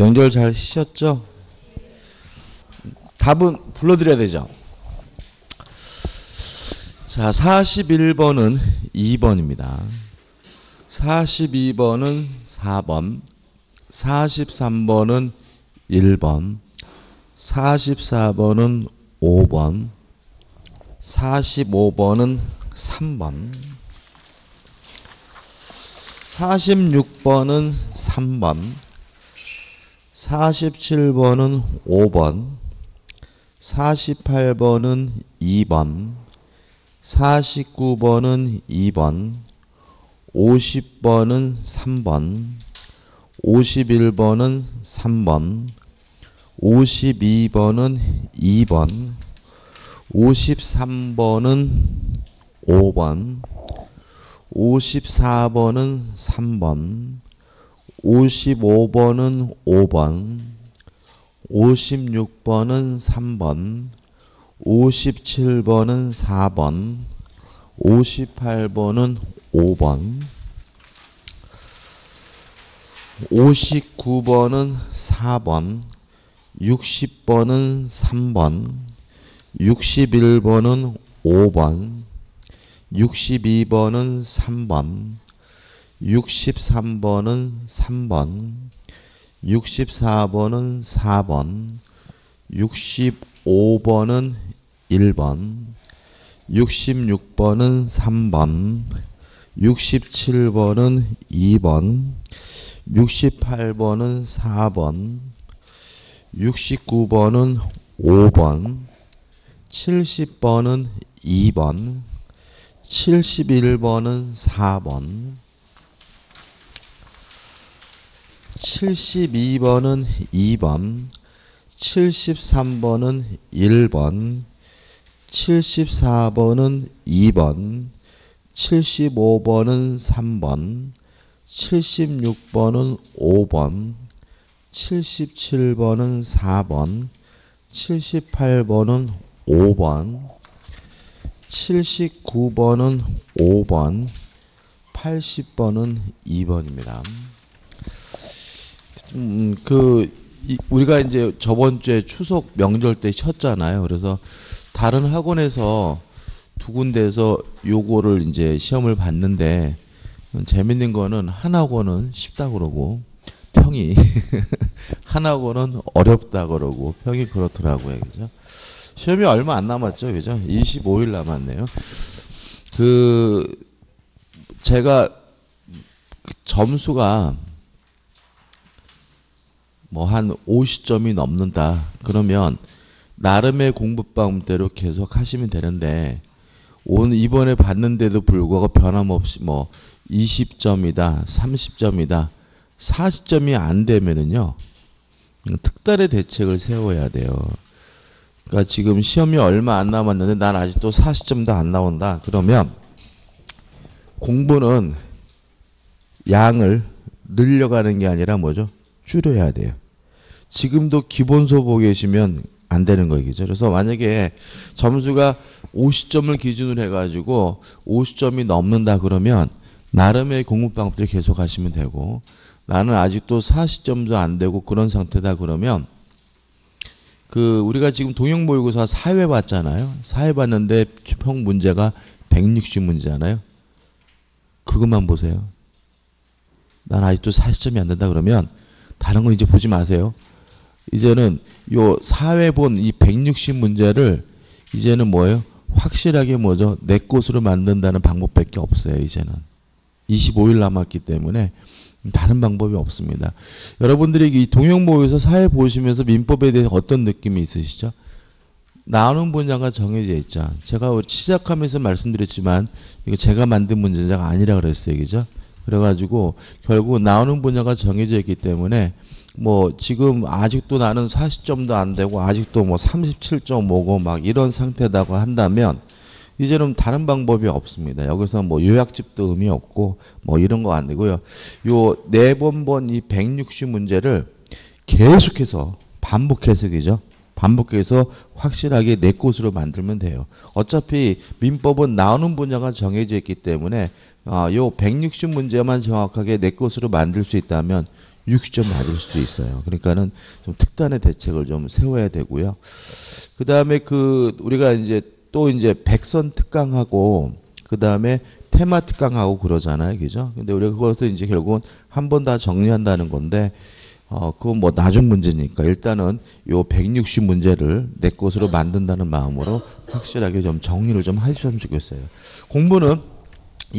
명절 잘 쉬셨죠? 답은 불러드려야 되죠. 자, 41번은 2번입니다. 42번은 4번, 43번은 1번, 44번은 5번, 45번은 3번, 46번은 3번, 47번은 5번, 48번은 2번, 49번은 2번, 50번은 3번, 51번은 3번, 52번은 2번, 53번은 5번, 54번은 3번, 55번은 5번, 56번은 3번, 57번은 4번, 58번은 5번, 59번은 4번, 60번은 3번, 61번은 5번, 62번은 3번, 63번은 3번, 64번은 4번, 65번은 1번, 66번은 3번, 67번은 2번, 68번은 4번, 69번은 5번, 70번은 2번, 71번은 4번, 72번은 2번, 73번은 1번, 74번은 2번, 75번은 3번, 76번은 5번, 77번은 4번, 78번은 5번, 79번은 5번, 80번은 2번입니다. 우리가 이제 저번 주에 추석 명절 때 쉬었잖아요. 그래서 다른 학원에서 두 군데에서 요거를 이제 시험을 봤는데 재밌는 거는 한 학원은 쉽다 그러고 평이 한 학원은 어렵다 그러고 평이 그렇더라고요. 그죠? 시험이 얼마 안 남았죠. 그죠? 25일 남았네요. 제가 점수가 뭐 한 50점이 넘는다. 그러면 나름의 공부 방법대로 계속 하시면 되는데 이번에 봤는데도 불구하고 변함없이 뭐 20점이다, 30점이다, 40점이 안 되면은요 특단의 대책을 세워야 돼요. 그러니까 지금 시험이 얼마 안 남았는데 난 아직도 40점도 안 나온다. 그러면 공부는 양을 늘려가는 게 아니라 뭐죠? 줄여야 돼요. 지금도 기본서 보고 계시면 안 되는 거겠죠. 그래서 만약에 점수가 50점을 기준으로 해가지고 50점이 넘는다 그러면 나름의 공부 방법들 계속 하시면 되고 나는 아직도 40점도 안 되고 그런 상태다 그러면 우리가 지금 동영모의고사 사회 봤잖아요. 사회 봤는데 평 문제가 160문제잖아요. 그것만 보세요. 난 아직도 40점이 안 된다 그러면 다른 건 이제 보지 마세요. 이제는 요 사회 본 이 160문제를 이제는 뭐예요? 확실하게 뭐죠? 내 것으로 만든다는 방법밖에 없어요. 이제는 25일 남았기 때문에 다른 방법이 없습니다. 여러분들이 이 동영모의고사 사회 보시면서 민법에 대해서 어떤 느낌이 있으시죠? 나오는 분야가 정해져 있죠. 제가 시작하면서 말씀드렸지만 이거 제가 만든 문제가 아니라 그랬어요. 그죠? 그래가지고 결국 나오는 분야가 정해져 있기 때문에 뭐 지금 아직도 나는 40점도 안 되고 아직도 뭐 37.5고 막 이런 상태다고 한다면 이제는 다른 방법이 없습니다. 여기서 뭐 요약집도 의미 없고 뭐 이런 거 안 되고요. 요 4번 본 이 160문제를 계속해서 반복해서 그죠? 반복해서 확실하게 내 것으로 만들면 돼요. 어차피 민법은 나오는 분야가 정해져 있기 때문에 요 160문제만 정확하게 내 것으로 만들 수 있다면 60점 맞을 수도 있어요. 그러니까는 좀 특단의 대책을 좀 세워야 되고요. 그 다음에 우리가 이제 또 이제 백선 특강하고 그 다음에 테마 특강하고 그러잖아요. 그죠? 근데 우리가 그것을 이제 결국은 한 번 다 정리한다는 건데, 그건 뭐 나중 문제니까 일단은 요 160 문제를 내 것으로 만든다는 마음으로 확실하게 좀 정리를 좀 하셨으면 좋겠어요. 공부는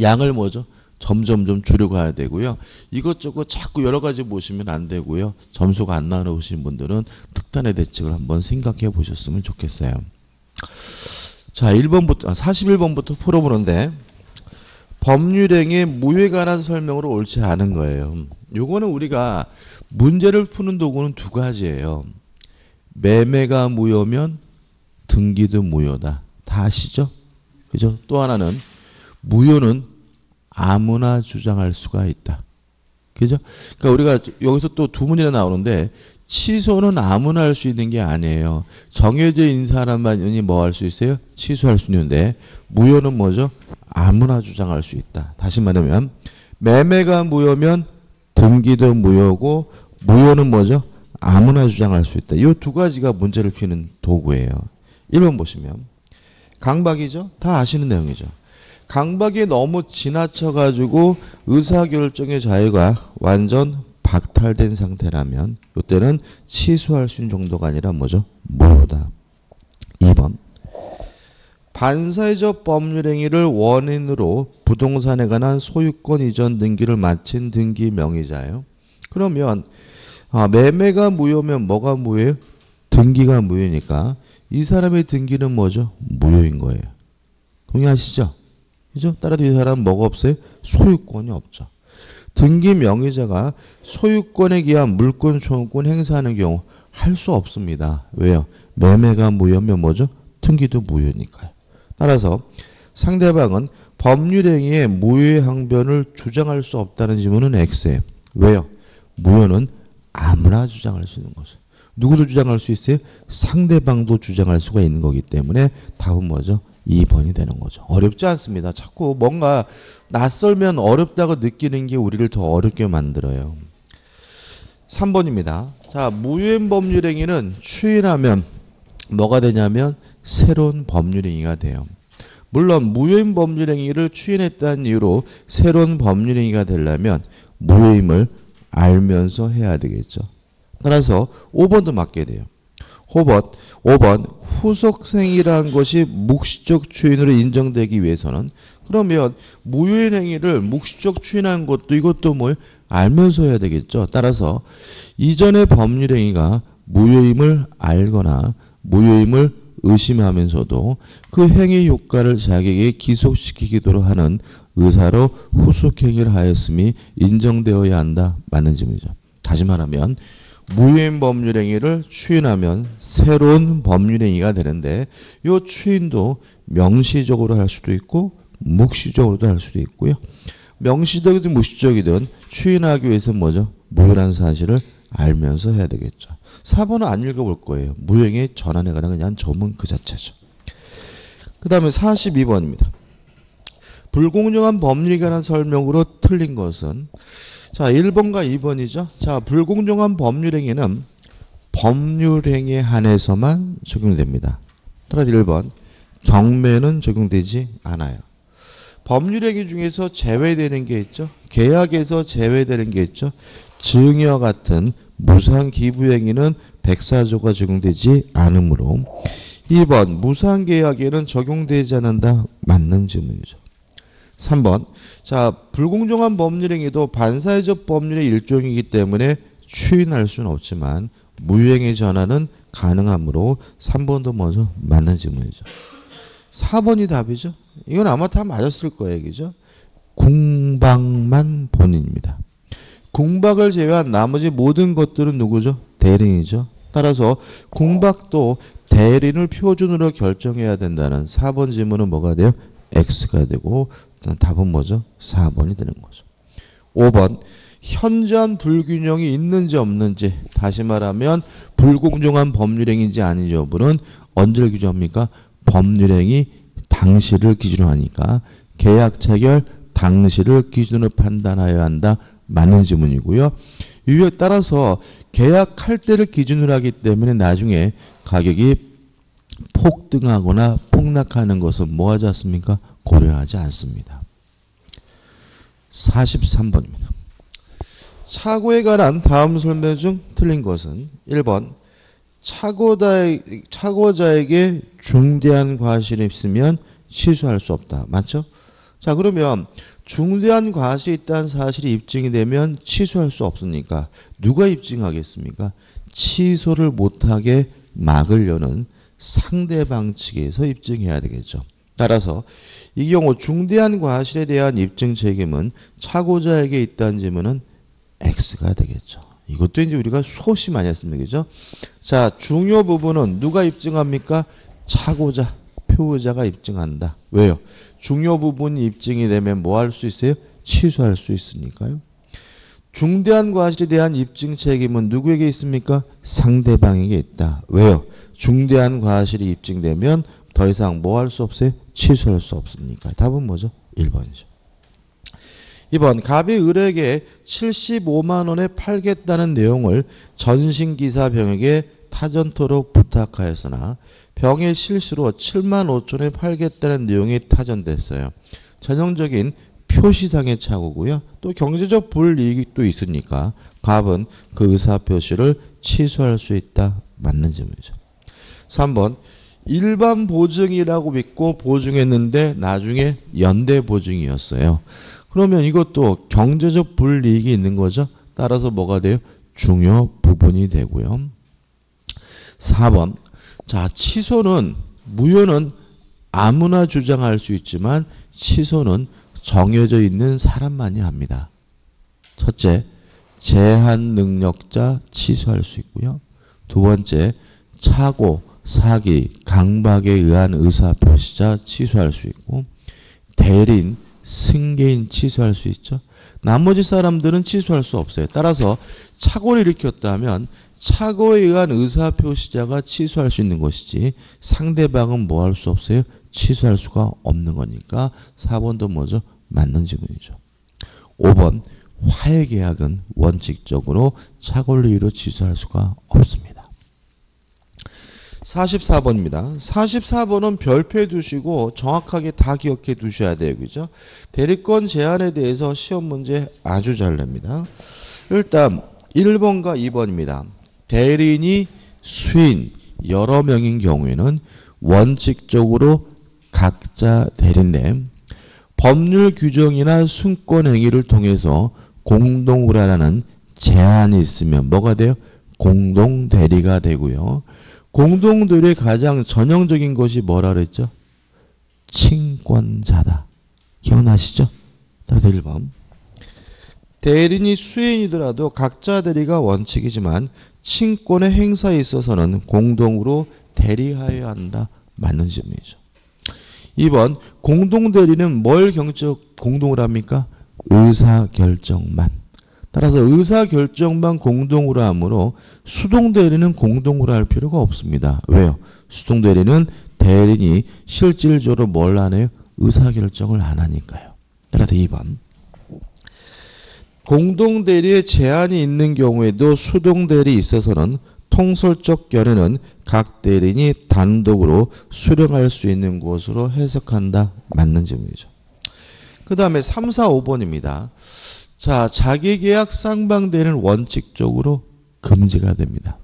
양을 뭐죠? 점점 좀 줄여가야 되고요. 이것저것 자꾸 여러 가지 보시면 안 되고요. 점수가 안 나오신 분들은 특단의 대책을 한번 생각해 보셨으면 좋겠어요. 자, 41번부터 풀어보는데, 법률행위 무효에 관한 설명으로 옳지 않은 거예요. 요거는 우리가 문제를 푸는 도구는 두 가지예요. 매매가 무효면 등기도 무효다. 다 아시죠? 그죠? 또 하나는 무효는 아무나 주장할 수가 있다. 그죠? 그러니까 우리가 여기서 또 두 문제나 나오는데, 취소는 아무나 할 수 있는 게 아니에요. 정해져 있는 사람만이 뭐 할 수 있어요? 취소할 수 있는데, 무효는 뭐죠? 아무나 주장할 수 있다. 다시 말하면 매매가 무효면 등기도 무효고, 무효는 뭐죠? 아무나 주장할 수 있다. 이 두 가지가 문제를 피는 도구예요. 1번 보시면 강박이죠? 다 아시는 내용이죠. 강박이 너무 지나쳐가지고 의사결정의 자유가 완전 박탈된 상태라면 이때는 취소할 수 있는 정도가 아니라 뭐죠? 무효다. 2번 반사회적 법률행위를 원인으로 부동산에 관한 소유권 이전 등기를 마친 등기 명의자예요. 그러면 매매가 무효면 뭐가 무효예요? 등기가 무효니까 이 사람의 등기는 뭐죠? 무효인 거예요. 동의하시죠? 그죠? 따라서 이 사람은 뭐가 없어요? 소유권이 없죠. 등기 명의자가 소유권에 기한 물권, 청구권 행사하는 경우 할 수 없습니다. 왜요? 매매가 무효면 뭐죠? 등기도 무효니까요. 따라서 상대방은 법률행위의 무효의 항변을 주장할 수 없다는 지문은 X예요. 왜요? 무효는 아무나 주장할 수 있는 거죠. 누구도 주장할 수 있어요? 상대방도 주장할 수가 있는 거기 때문에 답은 뭐죠? 2번이 되는 거죠. 어렵지 않습니다. 자꾸 뭔가 낯설면 어렵다고 느끼는 게 우리를 더 어렵게 만들어요. 3번입니다. 자, 무효인 법률행위는 추인하면 뭐가 되냐면 새로운 법률행위가 돼요. 물론 무효인 법률행위를 추인했다는 이유로 새로운 법률행위가 되려면 무효임을 알면서 해야 되겠죠. 따라서 5번도 맞게 돼요. 5번 후속행위라는 것이 묵시적 추인으로 인정되기 위해서는 그러면 무효인 행위를 묵시적 추인한 것도 이것도 뭐 알면서 해야 되겠죠. 따라서 이전의 법률행위가 무효임을 알거나 무효임을 의심하면서도 그 행위 효과를 자기에게 기속시키도록 하는 의사로 후속행위를 하였음이 인정되어야 한다. 맞는 질문이죠. 다시 말하면 무효인 법률행위를 추인하면 새로운 법률행위가 되는데 이 추인도 명시적으로 할 수도 있고 묵시적으로도 할 수도 있고요. 명시적이든 묵시적이든 추인하기 위해서 뭐죠? 무효라는 사실을 알면서 해야 되겠죠. 4번은 안 읽어볼 거예요. 무효행위 전환에 관한 그냥 조문 그 자체죠. 그 다음에 42번입니다. 불공정한 법률에 관한 설명으로 틀린 것은 자 1번과 2번이죠. 자 불공정한 법률행위는 법률행위에 한해서만 적용됩니다. 따라서 1번 경매는 적용되지 않아요. 법률행위 중에서 제외되는 게 있죠. 계약에서 제외되는 게 있죠. 증여 같은 무상 기부행위는 백사조가 적용되지 않으므로 2번 무상계약에는 적용되지 않는다. 맞는 질문이죠. 3번 자 불공정한 법률행위도 반사회적 법률의 일종이기 때문에 추인할 수는 없지만 무효행위 전환은 가능하므로 3번도 먼저 맞는 질문이죠. 4번이 답이죠. 이건 아마 다 맞았을 거예요. 그죠? 공박만 본인입니다. 공박을 제외한 나머지 모든 것들은 누구죠? 대리인이죠. 따라서 공박도 대리인을 표준으로 결정해야 된다는 4번 질문은 뭐가 돼요? X가 되고 답은 뭐죠? 4번이 되는 거죠. 5번 현저한 불균형이 있는지 없는지 다시 말하면 불공정한 법률행위인지 아닌지 여부는 언제를 기준합니까? 법률행위 당시를 기준으로 하니까 계약 체결 당시를 기준으로 판단하여야 한다. 맞는 질문이고요. 유효에 따라서 계약할 때를 기준으로 하기 때문에 나중에 가격이 폭등하거나 폭락하는 것은 뭐하지 않습니까? 고려하지 않습니다. 43번입니다. 차고에 관한 다음 설명 중 틀린 것은 1번 차고자에게 중대한 과실이 있으면 취소할 수 없다. 맞죠? 자, 그러면 중대한 과실이 있다는 사실이 입증이 되면 취소할 수 없으니까 누가 입증하겠습니까? 취소를 못하게 막으려는 상대방 측에서 입증해야 되겠죠. 따라서 이 경우 중대한 과실에 대한 입증 책임은 차고자에게 있다는 질문은 X가 되겠죠. 이것도 이제 우리가 수없이 많이 했습니다. 그죠? 자, 중요 부분은 누가 입증합니까? 차고자, 표의자가 입증한다. 왜요? 중요 부분이 입증이 되면 뭐 할 수 있어요? 취소할 수 있으니까요. 중대한 과실에 대한 입증 책임은 누구에게 있습니까? 상대방에게 있다. 왜요? 중대한 과실이 입증되면 더 이상 뭐 할 수 없어요? 취소할 수 없으니까. 답은 뭐죠? 1번이죠. 2번 갑이 을에게 75만 원에 팔겠다는 내용을 전신기사 병에게 타전토로 부탁하였으나 병의 실수로 7만 5천에 팔겠다는 내용이 타전됐어요. 전형적인 표시상의 착오고요. 또 경제적 불이익이 또 있으니까 갑은 그 의사표시를 취소할 수 있다. 맞는 질문이죠. 3번 일반 보증이라고 믿고 보증했는데 나중에 연대 보증이었어요. 그러면 이것도 경제적 불이익이 있는 거죠. 따라서 뭐가 돼요? 중요 부분이 되고요. 4번 자, 취소는 무효는 아무나 주장할 수 있지만 취소는 정해져 있는 사람만이 합니다. 첫째, 제한 능력자 취소할 수 있고요. 두 번째, 착오, 사기, 강박에 의한 의사표시자 취소할 수 있고 대리인, 승계인 취소할 수 있죠. 나머지 사람들은 취소할 수 없어요. 따라서 착오를 일으켰다면 착오에 의한 의사표시자가 취소할 수 있는 것이지 상대방은 뭐 할 수 없어요? 취소할 수가 없는 거니까 4번도 뭐죠? 맞는 질문이죠. 5번 화해계약은 원칙적으로 착오를 이유로 취소할 수가 없습니다. 44번입니다. 44번은 별표해 두시고 정확하게 다 기억해 두셔야 돼요. 그죠? 대리권 제한에 대해서 시험 문제 아주 잘 냅니다. 일단 1번과 2번입니다. 대리인이 수인 여러 명인 경우에는 원칙적으로 각자 대리인데 법률 규정이나 승권 행위를 통해서 공동으로 하라는 제한이 있으면 뭐가 돼요? 공동 대리가 되고요. 공동 대리의 가장 전형적인 것이 뭐라 그랬죠? 친권자다. 기억나시죠? 따라서 1번. 대리인이 수인이더라도 각자 대리가 원칙이지만 친권의 행사에 있어서는 공동으로 대리하여야 한다. 맞는 질문이죠. 2번 공동대리는 뭘 경적 공동으로 합니까? 의사결정만. 따라서 의사결정만 공동으로 하므로 수동대리는 공동으로 할 필요가 없습니다. 왜요? 수동대리는 대리인이 실질적으로 뭘 안 해요? 의사결정을 안 하니까요. 따라서 2번. 공동대리에 제한이 있는 경우에도 수동대리에 있어서는 통설적 견해는 각 대리인이 단독으로 수령할 수 있는 것으로 해석한다. 맞는 질문이죠. 그 다음에 3, 4, 5번입니다. 자, 자기계약 쌍방대리는 원칙적으로 금지가 됩니다.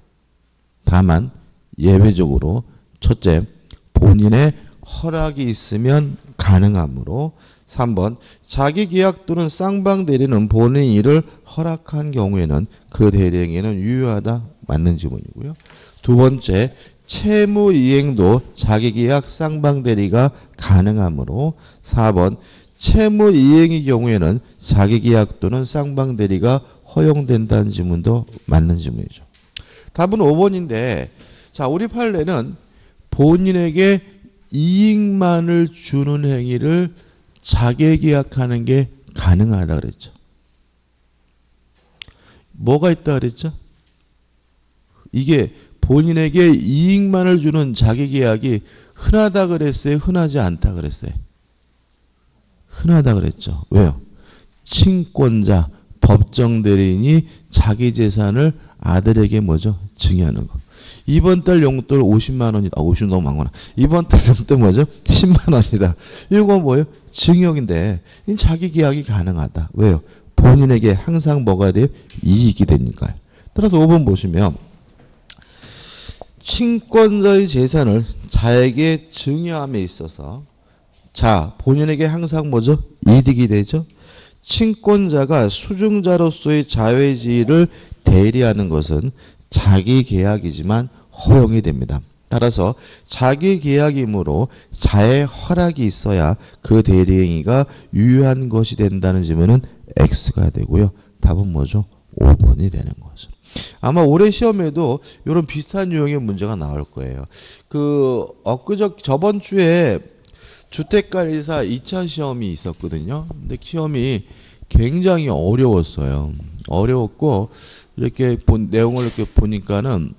다만 예외적으로 첫째, 본인의 허락이 있으면 가능하므로 3번 자기계약 또는 쌍방대리는 본인 일을 허락한 경우에는 그 대리행위는 유효하다. 맞는 질문이고요. 두 번째, 채무이행도 자기계약 쌍방대리가 가능하므로 4번 채무이행의 경우에는 자기계약 또는 쌍방대리가 허용된다는 질문도 맞는 질문이죠. 답은 5번인데 자, 우리 판례는 본인에게 이익만을 주는 행위를 자기계약하는 게 가능하다 그랬죠. 뭐가 있다 그랬죠? 이게 본인에게 이익만을 주는 자기계약이 흔하다 그랬어요? 흔하지 않다 그랬어요? 흔하다 그랬죠. 왜요? 친권자, 법정 대리인이 자기 재산을 아들에게 뭐죠? 증여하는 거. 이번 달 용돈 50만 원이다. 50 너무 많구나. 이번 달 용돈 뭐죠? 10만 원이다. 이거 뭐예요? 증여인데 자기 계약이 가능하다. 왜요? 본인에게 항상 뭐가 돼요? 이익이 되니까요. 따라서 5번 보시면 친권자의 재산을 자에게 증여함에 있어서 자, 본인에게 항상 뭐죠? 이득이 되죠? 친권자가 수증자로서의 자회지를 대리하는 것은 자기 계약이지만 허용이 됩니다. 따라서 자기 계약이므로 자의 허락이 있어야 그 대리행위가 유효한 것이 된다는 질문은 X가 되고요. 답은 뭐죠? 5번이 되는 거죠. 아마 올해 시험에도 이런 비슷한 유형의 문제가 나올 거예요. 저번 주에 주택관리사 2차 시험이 있었거든요. 근데 시험이 굉장히 어려웠어요. 어려웠고 이렇게 내용을 이렇게 보니까는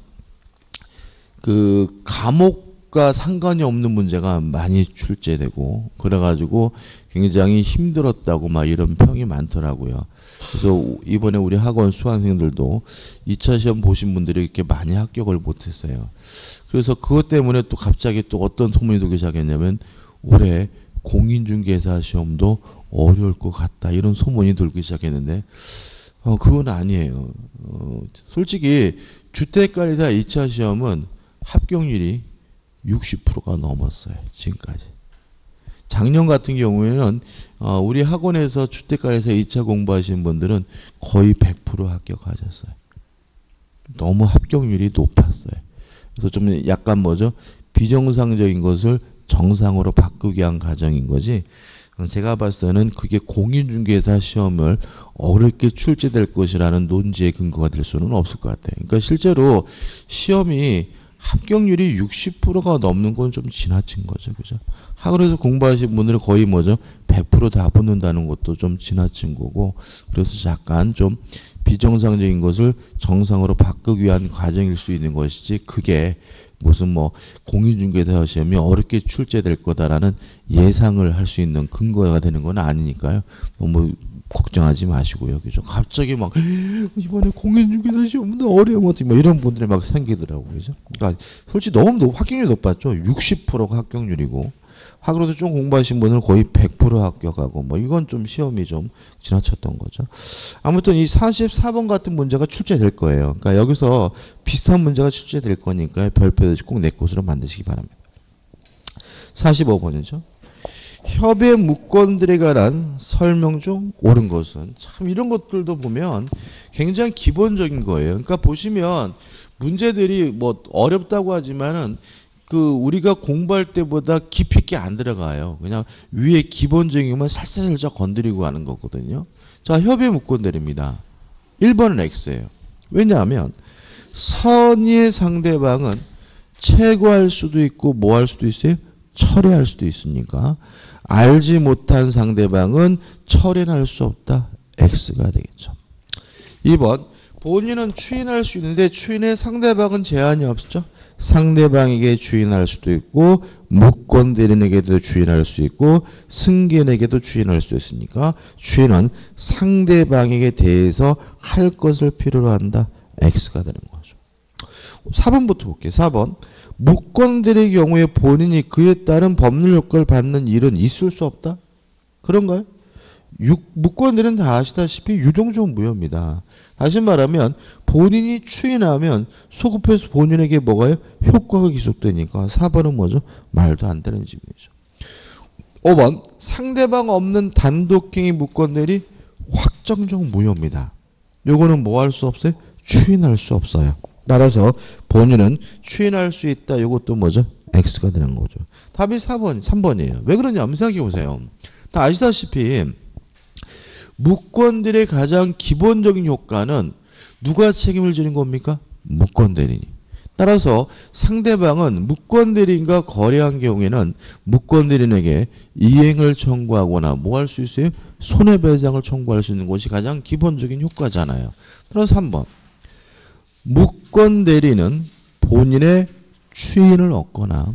감옥과 상관이 없는 문제가 많이 출제되고 그래가지고 굉장히 힘들었다고 막 이런 평이 많더라고요. 그래서 이번에 우리 학원 수강생들도 2차 시험 보신 분들이 이렇게 많이 합격을 못했어요. 그래서 그것 때문에 또 갑자기 또 어떤 소문이 돌기 시작했냐면 올해 공인중개사 시험도 어려울 것 같다 이런 소문이 돌기 시작했는데 그건 아니에요. 솔직히 주택관리사 2차 시험은 합격률이 60%가 넘었어요. 지금까지. 작년 같은 경우에는 우리 학원에서 주택관리사 2차 공부하신 분들은 거의 100% 합격하셨어요. 너무 합격률이 높았어요. 그래서 좀 약간 뭐죠? 비정상적인 것을 정상으로 바꾸기 위한 과정인 거지. 제가 봤을 때는 그게 공인중개사 시험을 어렵게 출제될 것이라는 논지의 근거가 될 수는 없을 것 같아요. 그러니까 실제로 시험이 합격률이 60%가 넘는 건 좀 지나친 거죠. 그죠? 학원에서 공부하신 분들은 거의 뭐죠? 100% 다 붙는다는 것도 좀 지나친 거고, 그래서 약간 좀 비정상적인 것을 정상으로 바꾸기 위한 과정일 수 있는 것이지, 그게 무슨 뭐 공인중개사 시험이 어렵게 출제될 거다라는 예상을 할 수 있는 근거가 되는 건 아니니까요. 너무 걱정하지 마시고요. 그죠? 갑자기 막 이번에 공인중개사 시험 어려워 뭐 이런 분들이 막 생기더라고요. 그죠? 그러니까 솔직히 너무 합격률이 높았죠. 60%가 합격률이고 학으로도 좀 공부하신 분은 거의 100% 합격하고 뭐 이건 좀 시험이 좀 지나쳤던 거죠. 아무튼 이 44번 같은 문제가 출제될 거예요. 그러니까 여기서 비슷한 문제가 출제될 거니까 별표도 꼭 내 것으로 만드시기 바랍니다. 45번이죠. 협의 무건들에 관한 설명 중 옳은 것은 참 이런 것들도 보면 굉장히 기본적인 거예요. 그러니까 보시면 문제들이 뭐 어렵다고 하지만은 우리가 공부할 때보다 깊이 있게 안 들어가요. 그냥 위에 기본적인 것만 살짝 건드리고 하는 거거든요. 자, 협의 무건들입니다. 1번은 X예요. 왜냐하면 선의의 상대방은 최고할 수도 있고 뭐 할 수도 있어요? 철회할 수도 있으니까 알지 못한 상대방은 철회는 할 수 없다. X가 되겠죠. 2번 본인은 추인할 수 있는데 추인의 상대방은 제한이 없죠. 상대방에게 추인할 수도 있고 무권 대리인에게도 추인할 수 있고 승계인에게도 추인할 수 있으니까 추인은 상대방에게 대해서 할 것을 필요로 한다. X가 되는 거죠. 4번부터 볼게요. 4번 무권들의 경우에 본인이 그에 따른 법률 효과를 받는 일은 있을 수 없다? 그런가요? 무권들은 다 아시다시피 유동적 무효입니다. 다시 말하면 본인이 추인하면 소급해서 본인에게 뭐가요? 효과가 기속되니까 4번은 뭐죠? 말도 안 되는 질문이죠. 5번 상대방 없는 단독행위 무권들이 확정적 무효입니다. 요거는 뭐 할 수 없어요? 추인할 수 없어요. 따라서 본인은 추인할 수 있다. 이것도 뭐죠? X가 되는 거죠. 답이 3번이에요. 왜 그러냐면 생각해 보세요. 다 아시다시피 무권들의 가장 기본적인 효과는 누가 책임을 지는 겁니까? 무권대리인이. 따라서 상대방은 무권대리인과 거래한 경우에는 무권대리인에게 이행을 청구하거나 뭐 할 수 있어요? 손해배상을 청구할 수 있는 것이 가장 기본적인 효과잖아요. 따라서 3번 무권대리는 본인의 추인을 얻거나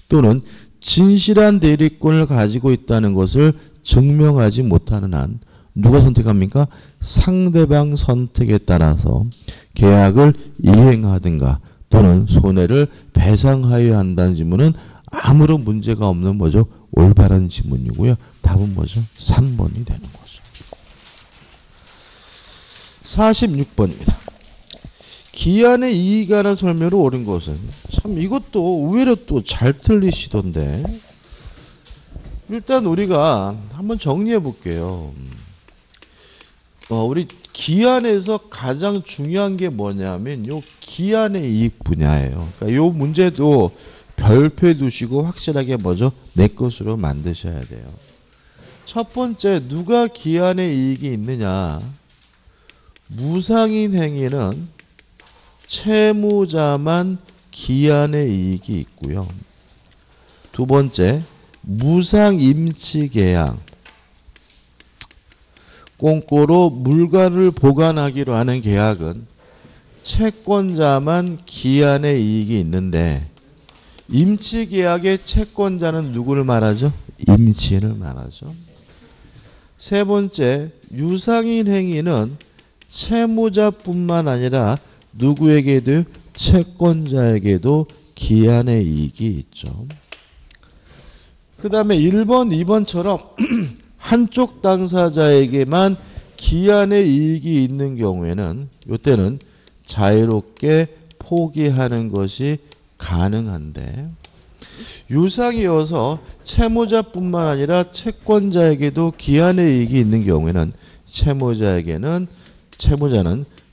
또는 진실한 대리권을 가지고 있다는 것을 증명하지 못하는 한 누가 선택합니까? 상대방 선택에 따라서 계약을 이행하든가 또는 손해를 배상하여야 한다는 지문은 아무런 문제가 없는 뭐죠? 올바른 지문이고요. 답은 뭐죠? 3번이 되는 거죠. 46번입니다. 기한의 이익이라는 설명으로 옳은 것은 참 이것도 의외로 또 잘 틀리시던데 일단 우리가 한번 정리해 볼게요. 우리 기한에서 가장 중요한 게 뭐냐면 요 기한의 이익 분야예요. 그러니까 요 문제도 별표에 두시고 확실하게 뭐죠? 내 것으로 만드셔야 돼요. 첫 번째 누가 기한의 이익이 있느냐? 무상인 행위는 채무자만 기한의 이익이 있고요. 두 번째 무상임치계약 꽁꼬로 물건을 보관하기로 하는 계약은 채권자만 기한의 이익이 있는데 임치계약의 채권자는 누구를 말하죠? 임치인을 말하죠. 세 번째 유상인 행위는 채무자뿐만 아니라 누구에게도 채권자에게도 기한의 이익이 있죠. 그 다음에 1번, 2번처럼 한쪽 당사자에게만 기한의 이익이 있는 경우에는 이때는 자유롭게 포기하는 것이 가능한데 유상이어서 채무자뿐만 아니라 채권자에게도 기한의 이익이 있는 경우에는 채무자는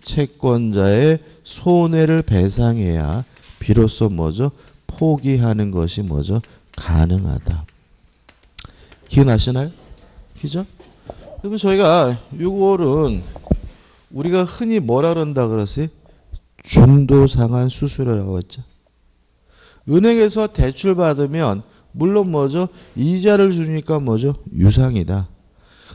채권자의 손해를 배상해야 비로소 뭐죠? 포기하는 것이 뭐죠? 가능하다. 기억나시나요? 그죠? 그러면 저희가 요거는 우리가 흔히 뭐라 그런다 그러세요? 중도상환 수수료라고 했죠. 은행에서 대출 받으면 물론 뭐죠? 이자를 주니까 뭐죠? 유상이다.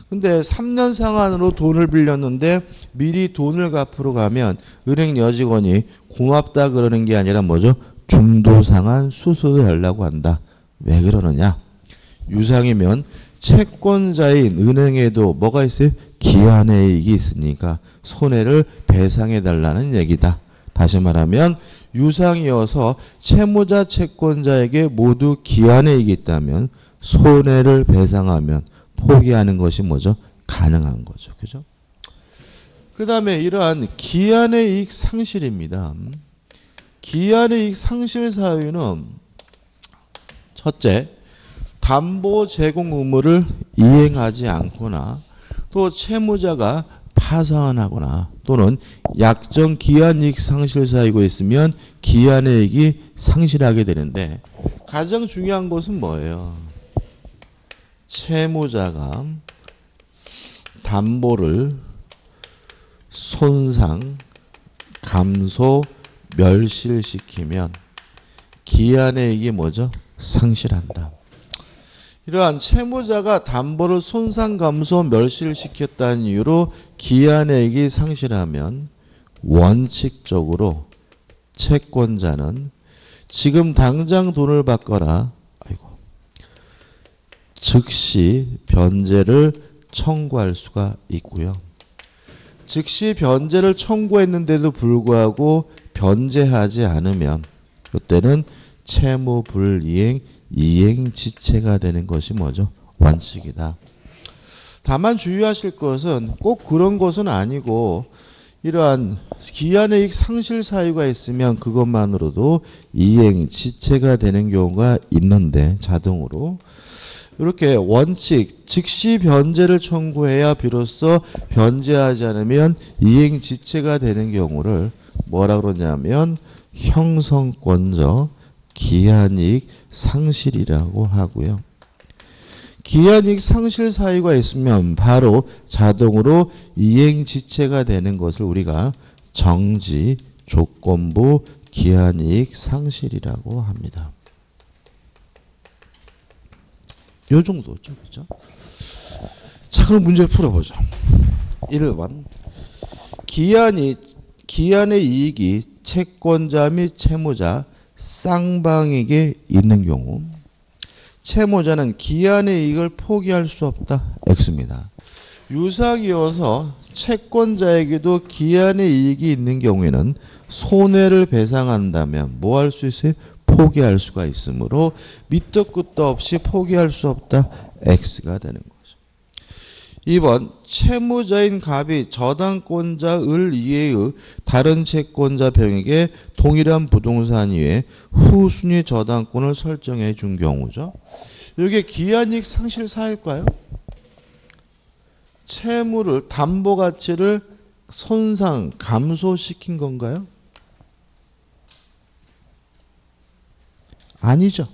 근데 3년 상환으로 돈을 빌렸는데 미리 돈을 갚으러 가면 은행 여직원이 고맙다 그러는 게 아니라 뭐죠? 중도상환 수수료 달라고 한다. 왜 그러느냐? 유상이면 채권자인 은행에도 뭐가 있어요? 기한의 이익이 있으니까 손해를 배상해 달라는 얘기다. 다시 말하면 유상이어서 채무자 채권자에게 모두 기한의 이익이 있다면 손해를 배상하면 포기하는 것이 뭐죠? 가능한 거죠. 그죠? 그 다음에 이러한 기한의 이익 상실입니다. 기한의 이익 상실 사유는 첫째, 담보 제공 의무를 이행하지 않거나 또 채무자가 파산하거나 또는 약정 기한 이익 상실 사유가 있으면 기한의 이익이 상실하게 되는데 가장 중요한 것은 뭐예요? 채무자가 담보를 손상, 감소, 멸실시키면 기한의 이익이 뭐죠? 상실한다. 이러한 채무자가 담보를 손상, 감소, 멸실시켰다는 이유로 기한의 이익이 상실하면 원칙적으로 채권자는 지금 당장 돈을 받거나 즉시 변제를 청구할 수가 있고요. 즉시 변제를 청구했는데도 불구하고 변제하지 않으면 그때는 채무불이행, 이행지체가 되는 것이 뭐죠? 원칙이다. 다만 주의하실 것은 꼭 그런 것은 아니고 이러한 기한의 이익 상실 사유가 있으면 그것만으로도 이행지체가 되는 경우가 있는데 자동으로 이렇게 원칙, 즉시 변제를 청구해야 비로소 변제하지 않으면 이행지체가 되는 경우를 뭐라 그러냐면 형성권적 기한이익 상실이라고 하고요. 기한이익 상실 사유가 있으면 바로 자동으로 이행지체가 되는 것을 우리가 정지, 조건부, 기한이익 상실이라고 합니다. 요 정도죠. 그죠? 자, 그럼 문제 풀어보죠. 1번. 기한의 이익이 채권자 및 채무자 쌍방에게 있는 경우 채무자는 기한의 이익을 포기할 수 없다. X입니다. 유사기여서 채권자에게도 기한의 이익이 있는 경우에는 손해를 배상한다면 뭐 할 수 있어요? 포기할 수가 있으므로 밑도 끝도 없이 포기할 수 없다. X가 되는 거죠. 2번 채무자인 갑이 저당권자 을 이외의 다른 채권자 병에게 동일한 부동산 위에 후순위 저당권을 설정해 준 경우죠. 이게 기한이익 상실 사일까요? 채무를 담보 가치를 손상 감소시킨 건가요? 아니죠.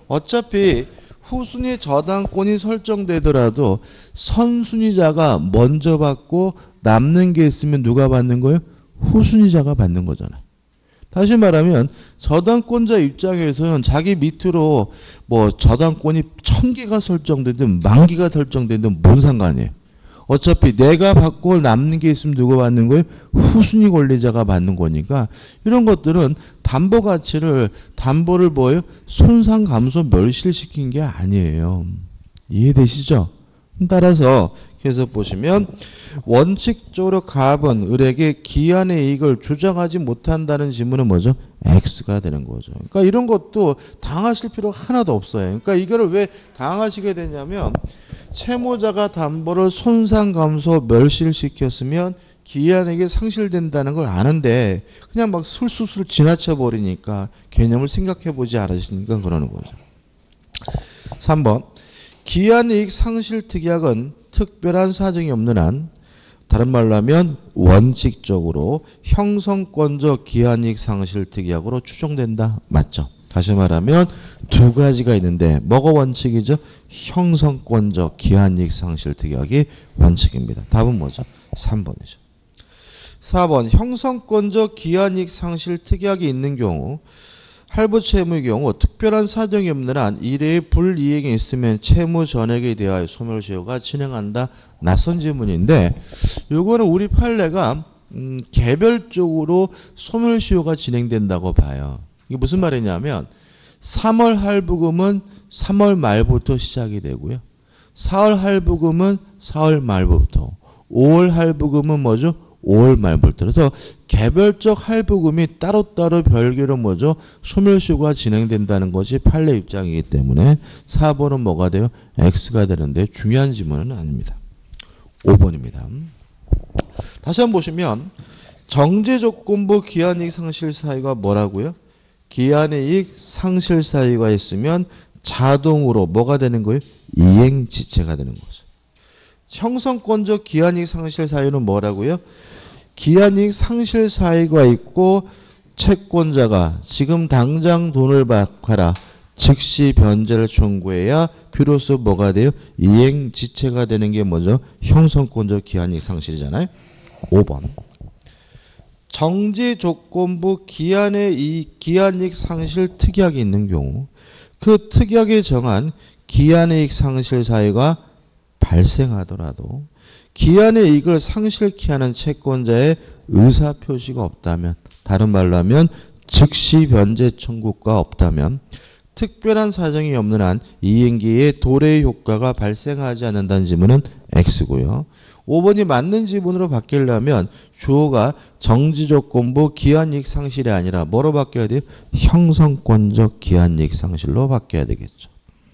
어차피 후순위 저당권이 설정되더라도 선순위자가 먼저 받고 남는 게 있으면 누가 받는 거예요? 후순위자가 받는 거잖아요. 다시 말하면 저당권자 입장에서는 자기 밑으로 뭐 저당권이 1000개가 설정되든 10,000개가 설정되든 뭔 상관이에요. 어차피 내가 받고 남는 게 있으면 누가 받는 거예요? 후순위 권리자가 받는 거니까 이런 것들은 담보 가치를 담보를 뭐예요? 손상 감소 멸실시킨 게 아니에요. 이해되시죠? 따라서 그래서 보시면 원칙적으로 갑은 을에게 기한의 이익을 주장하지 못한다는 지문은 뭐죠? X가 되는 거죠. 그러니까 이런 것도 당하실 필요가 하나도 없어요. 그러니까 이거를 왜 당하시게 되냐면 채무자가 담보를 손상 감소 멸실시켰으면 기한에게 상실된다는 걸 아는데 그냥 막 술술술 지나쳐 버리니까 개념을 생각해 보지 않으시니까 그러는 거죠. 3번 기한이익 상실 특약은 특별한 사정이 없는 한 다른 말로 하면 원칙적으로 형성권적 기한이익 상실 특약으로 추정된다. 맞죠? 다시 말하면 두 가지가 있는데 뭐가 원칙이죠? 형성권적 기한이익 상실 특약이 원칙입니다. 답은 뭐죠? 3번이죠. 4번 형성권적 기한이익 상실 특약이 있는 경우 할부 채무의 경우 특별한 사정이 없는 한 이래의 불이익이 있으면 채무 전액에 대하여 소멸시효가 진행한다. 낯선 지문인데 요거는 우리 판례가 개별적으로 소멸시효가 진행된다고 봐요. 이게 무슨 말이냐면 3월 할부금은 3월 말부터 시작이 되고요. 4월 할부금은 4월 말부터 5월 할부금은 뭐죠? 5월 말부터. 그래서 개별적 할부금이 따로따로 별개로 뭐죠? 소멸시효가 진행된다는 것이 판례 입장이기 때문에 4번은 뭐가 돼요? X가 되는데 중요한 지문은 아닙니다. 5번입니다. 다시 한번 보시면 정제조건부 기한이익 상실 사유가 뭐라고요? 기한이익 상실 사유가 있으면 자동으로 뭐가 되는 거예요? 이행지체가 되는 거죠. 형성권적 기한이익 상실 사유는 뭐라고요? 기한이익 상실 사유가 있고 채권자가 지금 당장 돈을 받아라. 즉시 변제를 청구해야 비로소 뭐가 돼요? 이행지체가 되는 게 뭐죠? 형성권적 기한이익 상실이잖아요. 5번 정지조건부 기한이익 상실 특약이 있는 경우 그 특약에 정한 기한이익 상실 사유가 발생하더라도 기한의 이익을 상실케 하는 채권자의 의사표시가 없다면 다른 말로 하면 즉시 변제 청구가 없다면 특별한 사정이 없는 한 이행기의 도래 효과가 발생하지 않는다는 지문은 X고요. 5번이 맞는 지문으로 바뀌려면 주어가 정지조건부 기한이익 상실이 아니라 뭐로 바뀌어야 돼요? 형성권적 기한이익 상실로 바뀌어야 되겠죠.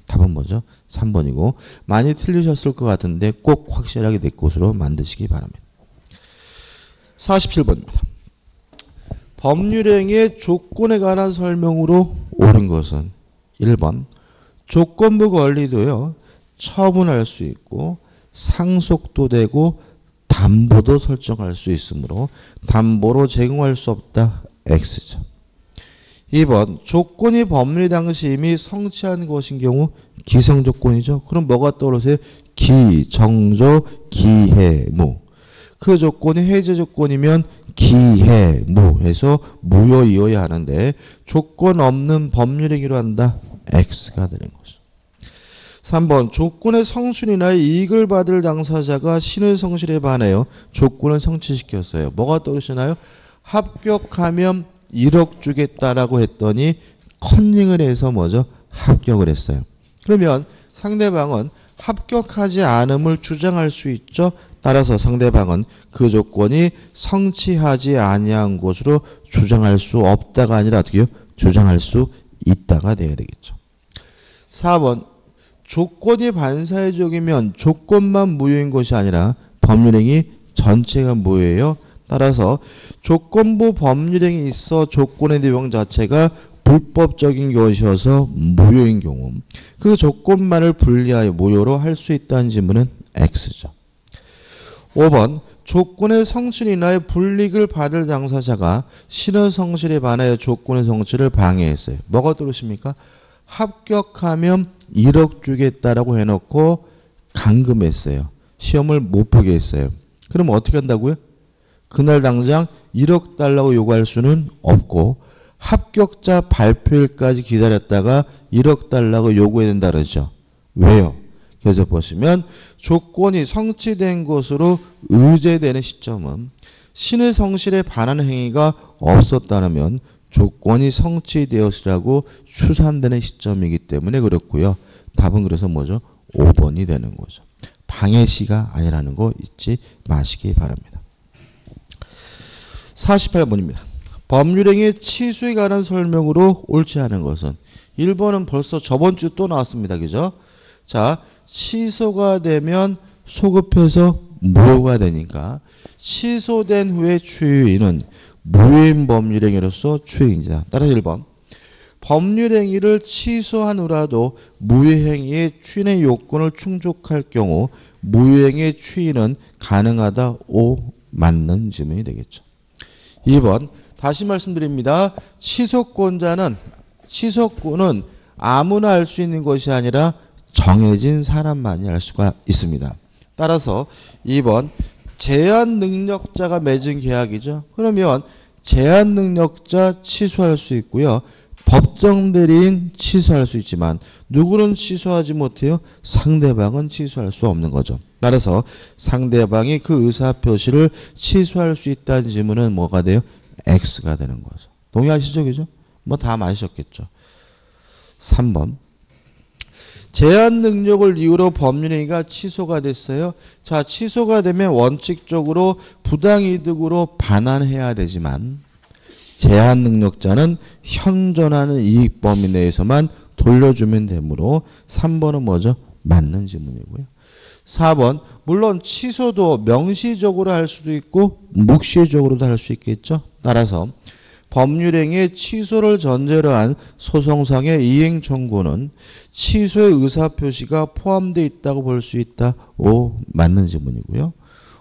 답은 뭐죠? 3번이고 많이 틀리셨을 것 같은데 꼭 확실하게 내 것으로 만드시기 바랍니다. 47번입니다. 법률행위의 조건에 관한 설명으로 옳은 것은 1번 조건부 권리도요. 처분할 수 있고 상속도 되고 담보도 설정할 수 있으므로 담보로 제공할 수 없다. X죠. 2번 조건이 법률 당시 이미 성취한 것인 경우 기성조건이죠. 그럼 뭐가 떠오르세요? 기, 정조, 기해무. 그 조건이 해제 조건이면 기해무해서 무효이어야 하는데 조건 없는 법률행위로 한다. X가 되는 거죠. 3번 조건의 성순이나 이익을 받을 당사자가 신의 성실에 반하여 조건을 성취시켰어요. 뭐가 떠오르시나요? 합격하면 1억 주겠다라고 했더니 컨닝을 해서 뭐죠? 합격을 했어요. 그러면 상대방은 합격하지 않음을 주장할 수 있죠. 따라서 상대방은 그 조건이 성취하지 아니한 것으로 주장할 수 없다가 아니라 어떻게 주장할 수 있다가 돼야 되겠죠. 4번 조건이 반사회적이면 조건만 무효인 것이 아니라 법률행위 전체가 무효예요. 따라서 조건부 법률행위 있어 조건의 내용 자체가 불법적인 것이어서 무효인 경우 그 조건만을 분리하여 무효로 할 수 있다는 질문은 X죠. 5번 조건의 성취로 인하여 불이익을 받을 당사자가 신의 성실에 반하여 조건의 성취를 방해했어요. 뭐가 들으십니까? 합격하면 1억 주겠다라고 해놓고 감금했어요. 시험을 못 보게 했어요. 그럼 어떻게 한다고요? 그날 당장 1억 달라고 요구할 수는 없고 합격자 발표일까지 기다렸다가 1억 달라고 요구해야 된다 그러죠. 왜요? 그래서 보시면 조건이 성취된 것으로 의제되는 시점은 신의 성실에 반하는 행위가 없었다면 조건이 성취되었으라고 추산되는 시점이기 때문에 그렇고요. 답은 그래서 뭐죠? 5번이 되는 거죠. 방해시가 아니라는 거 잊지 마시기 바랍니다. 48번입니다. 법률행위 취소에 관한 설명으로 옳지 않은 것은 1번은 벌써 저번 주 또 나왔습니다. 그죠? 자, 취소가 되면 소급해서 무효가 되니까 취소된 후에 추유인은 무효인 법률행위로서 추유인이다. 따라서 1번 법률행위를 취소한 후라도 무효행위의 추인의 요건을 충족할 경우 무효행위의 추인은 가능하다. 5 맞는 질문이 되겠죠. 2번 다시 말씀드립니다. 취소권은 아무나 알 수 있는 것이 아니라 정해진 사람만이 알 수가 있습니다. 따라서 2번 제한 능력자가 맺은 계약이죠. 그러면 제한 능력자 취소할 수 있고요. 법정 대리인 취소할 수 있지만 누구는 취소하지 못해요? 상대방은 취소할 수 없는 거죠. 따라서 상대방이 그 의사표시를 취소할 수 있다는 질문은 뭐가 돼요? X가 되는 거죠. 동의하시죠? 그죠? 뭐 다 맞으셨겠죠. 3번 제한 능력을 이유로 법률행위가 취소가 됐어요. 자, 취소가 되면 원칙적으로 부당이득으로 반환해야 되지만 제한 능력자는 현존하는 이익 범위 내에서만 돌려주면 되므로 3번은 뭐죠? 맞는 질문이고요. 4번 물론 취소도 명시적으로 할 수도 있고 묵시적으로도 할 수 있겠죠. 따라서 법률행위의 취소를 전제로 한 소송상의 이행 청구는 취소의 의사표시가 포함되어 있다고 볼 수 있다. 5 맞는 질문이고요.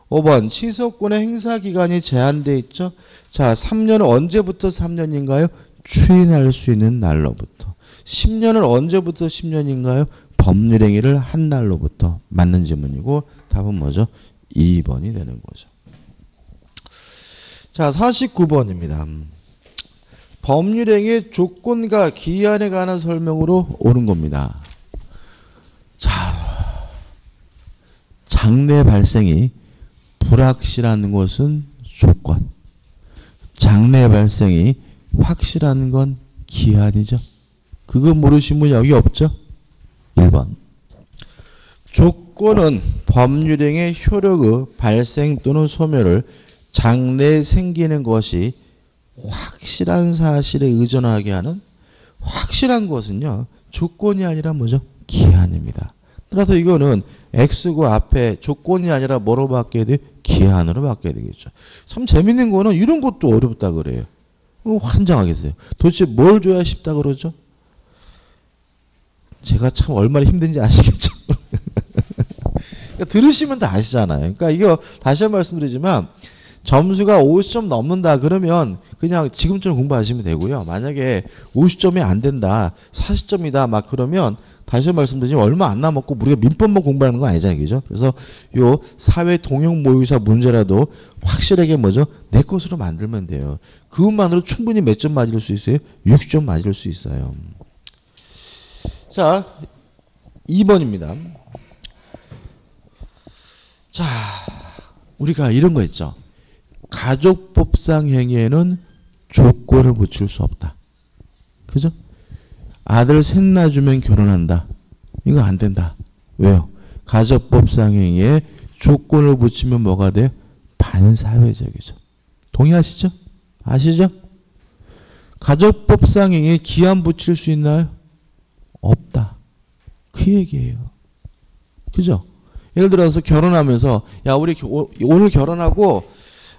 5번 취소권의 행사기간이 제한되어 있죠. 자, 3년은 언제부터 3년인가요? 추인할 수 있는 날로부터. 10년은 언제부터 10년인가요? 법률행위를 한 날로부터. 맞는 질문이고 답은 뭐죠? 2번이 되는 거죠. 자, 49번입니다. 법률행위의 조건과 기한에 관한 설명으로 옳은 겁니다. 자, 장래 발생이 불확실한 것은 조건, 장래 발생이 확실한 건 기한이죠. 그거 모르신 분 여기 없죠? 1번 조건은 법률행위의 효력의 발생 또는 소멸을 장래에 생기는 것이 확실한 사실에 의존하게 하는 확실한 것은요. 조건이 아니라 뭐죠? 기한입니다. 따라서 이거는 X고 앞에 조건이 아니라 뭐로 바뀌어야 돼요? 기한으로 바뀌어야 되겠죠. 참 재밌는 거는 이런 것도 어렵다 그래요. 환장하겠어요. 도대체 뭘 줘야 쉽다 그러죠? 제가 참 얼마나 힘든지 아시겠죠? 그러니까 들으시면 다 아시잖아요. 그러니까 이거 다시 한번 말씀드리지만 점수가 50점 넘는다 그러면 그냥 지금처럼 공부하시면 되고요. 만약에 50점이 안 된다, 40점이다 막 그러면 다시 말씀드리지만 얼마 안 남았고 우리가 민법만 공부하는 건 아니잖아요. 그죠? 그래서 요 사회 동형 모의사 문제라도 확실하게 뭐죠? 내 것으로 만들면 돼요. 그것만으로 충분히 몇 점 맞을 수 있어요? 60점 맞을 수 있어요. 자, 2번입니다. 자, 우리가 이런 거 했죠. 가족법상 행위에는 조건을 붙일 수 없다. 그죠? 아들 셋 낳아주면 결혼한다. 이거 안 된다. 왜요? 가정법상 행위에 조건을 붙이면 뭐가 돼요? 반사회적이죠. 동의하시죠? 아시죠? 가정법상 행위에 기한 붙일 수 있나요? 없다. 그 얘기예요. 그죠? 예를 들어서 결혼하면서 야 우리 오늘 결혼하고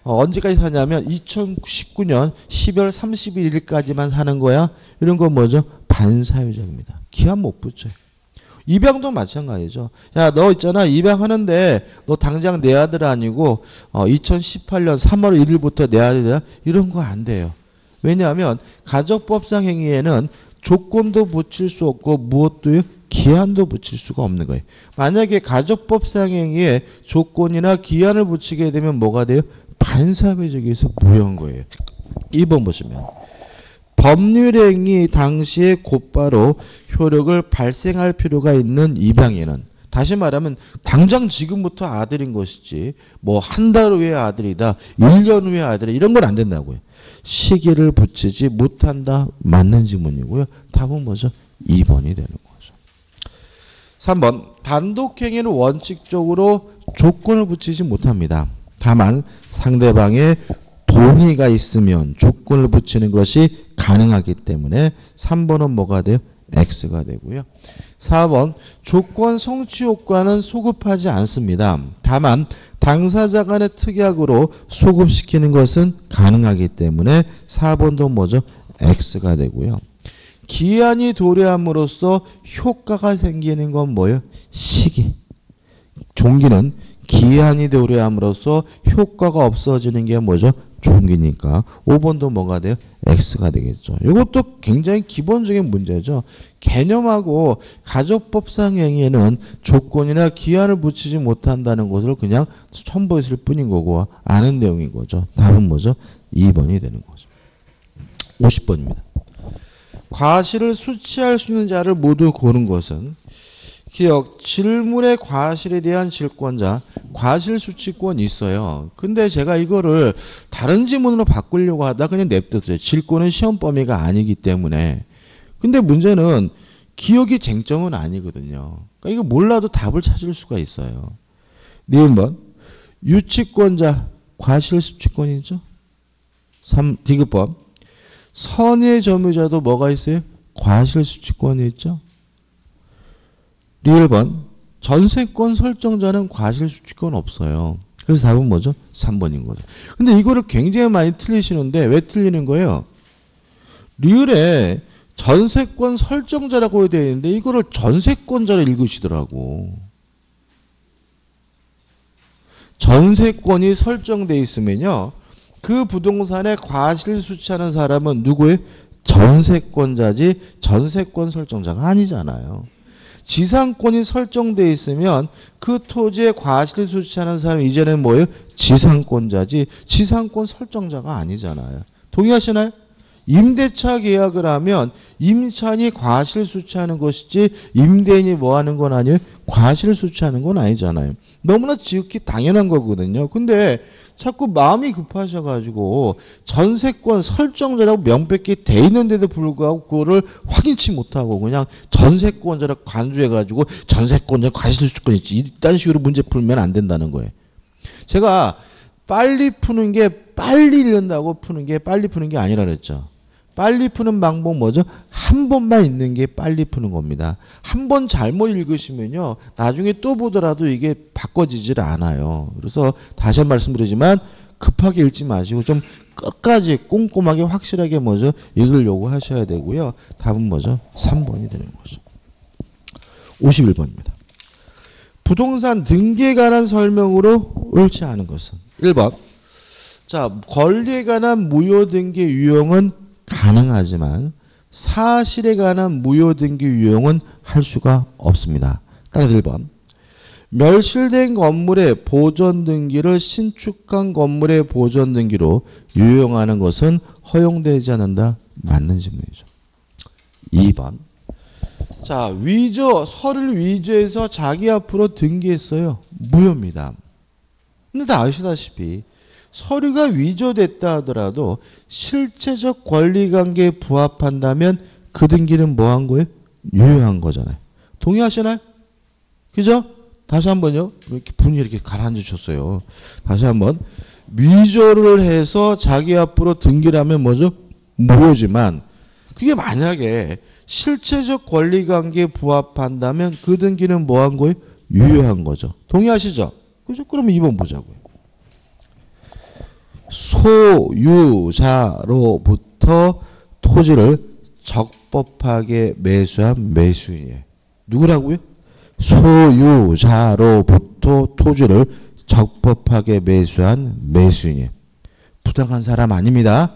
언제까지 사냐면 2019년 12월 31일까지만 사는 거야. 이런 건 뭐죠? 반사회적입니다. 기한 못 붙여요. 입양도 마찬가지죠. 야 너 있잖아 입양하는데 너 당장 내 아들 아니고 2018년 3월 1일부터 내 아들이야. 이런 거 안 돼요. 왜냐하면 가정법상 행위에는 조건도 붙일 수 없고 무엇도요? 기한도 붙일 수가 없는 거예요. 만약에 가정법상 행위에 조건이나 기한을 붙이게 되면 뭐가 돼요? 반사회적에서 무효한 거예요. 2번 보시면 법률행위 당시에 곧바로 효력을 발생할 필요가 있는 입양에는 다시 말하면 당장 지금부터 아들인 것이지 뭐 한 달 후에 아들이다 1년 후에 아들이다 이런 건 안 된다고요. 시기를 붙이지 못한다. 맞는 지문이고요. 답은 뭐죠? 2번이 되는 거죠. 3번 단독행위는 원칙적으로 조건을 붙이지 못합니다. 다만 상대방의 동의가 있으면 조건을 붙이는 것이 가능하기 때문에 3번은 뭐가 돼요? X가 되고요. 4번 조건 성취 효과는 소급하지 않습니다. 다만 당사자 간의 특약으로 소급시키는 것은 가능하기 때문에 4번도 뭐죠? X가 되고요. 기한이 도래함으로써 효과가 생기는 건 뭐예요? 시기. 종기는 기한이 도래함으로써 효과가 없어지는 게 뭐죠? 종기니까 5번도 뭐가 돼요? X가 되겠죠. 이것도 굉장히 기본적인 문제죠. 개념하고 가정법상 행위에는 조건이나 기한을 붙이지 못한다는 것을 그냥 첨부했을 뿐인 거고 아는 내용인 거죠. 답은 뭐죠? 2번이 되는 거죠. 50번입니다. 과실을 수취할 수 있는 자를 모두 고른 것은 기억, 질문의 과실에 대한 질권자, 과실 수취권이 있어요. 근데 제가 이거를 다른 지문으로 바꾸려고 하다 그냥 냅뒀어요. 질권은 시험 범위가 아니기 때문에. 근데 문제는 기억이 쟁점은 아니거든요. 그러니까 이거 몰라도 답을 찾을 수가 있어요. 니은번 유치권자, 과실 수취권이죠. 3. 디귿번 선의 점유자도 뭐가 있어요? 과실 수취권이 있죠. 리을번 전세권 설정자는 과실 수취권 없어요. 그래서 답은 뭐죠? 3번인 거죠. 근데 이거를 굉장히 많이 틀리시는데 왜 틀리는 거예요? 리을에 전세권 설정자라고 되어 있는데 이거를 전세권자로 읽으시더라고. 전세권이 설정되어 있으면요. 그 부동산에 과실 수취하는 사람은 누구예요? 전세권자지 전세권 설정자가 아니잖아요. 지상권이 설정되어 있으면 그 토지에 과실 수취하는 사람이 이제는 뭐예요? 지상권자지 지상권 설정자가 아니잖아요. 동의하시나요? 임대차 계약을 하면 임차인이 과실 수취하는 것이지 임대인이 뭐 하는 건 아니에요? 과실 수취하는 건 아니잖아요. 너무나 지극히 당연한 거거든요. 근데 자꾸 마음이 급하셔가지고 전세권 설정자라고 명백히 돼 있는데도 불구하고 그거를 확인치 못하고 그냥 전세권자라고 간주해가지고 전세권자 과실수취권 있지 이딴 식으로 문제 풀면 안 된다는 거예요. 제가 빨리 푸는 게 빨리 읽는다고 푸는 게 빨리 푸는 게 아니라 그랬죠. 빨리 푸는 방법 뭐죠? 한 번만 읽는 게 빨리 푸는 겁니다. 한 번 잘못 읽으시면요. 나중에 또 보더라도 이게 바꿔지질 않아요. 그래서 다시 한 번 말씀드리지만 급하게 읽지 마시고 좀 끝까지 꼼꼼하게 확실하게 뭐죠? 읽으려고 하셔야 되고요. 답은 뭐죠? 3번이 되는 거죠. 51번입니다. 부동산 등기에 관한 설명으로 옳지 않은 것은 1번. 자, 권리에 관한 무효 등기 유용은 가능하지만 사실에 관한 무효 등기 유용은 할 수가 없습니다. 따라서 1번. 멸실된 건물의 보존 등기를 신축한 건물의 보존 등기로 유용하는 것은 허용되지 않는다. 맞는 질문이죠. 2번. 자, 위조, 서류를 위조해서 자기 앞으로 등기했어요. 무효입니다. 근데 다 아시다시피 서류가 위조됐다 하더라도 실체적 권리관계에 부합한다면 그 등기는 뭐 한 거예요? 유효한 거잖아요. 동의하시나요? 그죠? 다시 한번요. 이렇게 분이 이렇게 가라앉으셨어요. 다시 한번. 위조를 해서 자기 앞으로 등기를 하면 뭐죠? 무효지만 그게 만약에 실체적 권리관계에 부합한다면 그 등기는 뭐 한 거예요? 유효한 거죠. 동의하시죠? 그죠? 그러면 2번 보자고요. 소유자로부터 토지를 적법하게 매수한 매수인이에요. 누구라고요? 소유자로부터 토지를 적법하게 매수한 매수인이에요. 부당한 사람 아닙니다.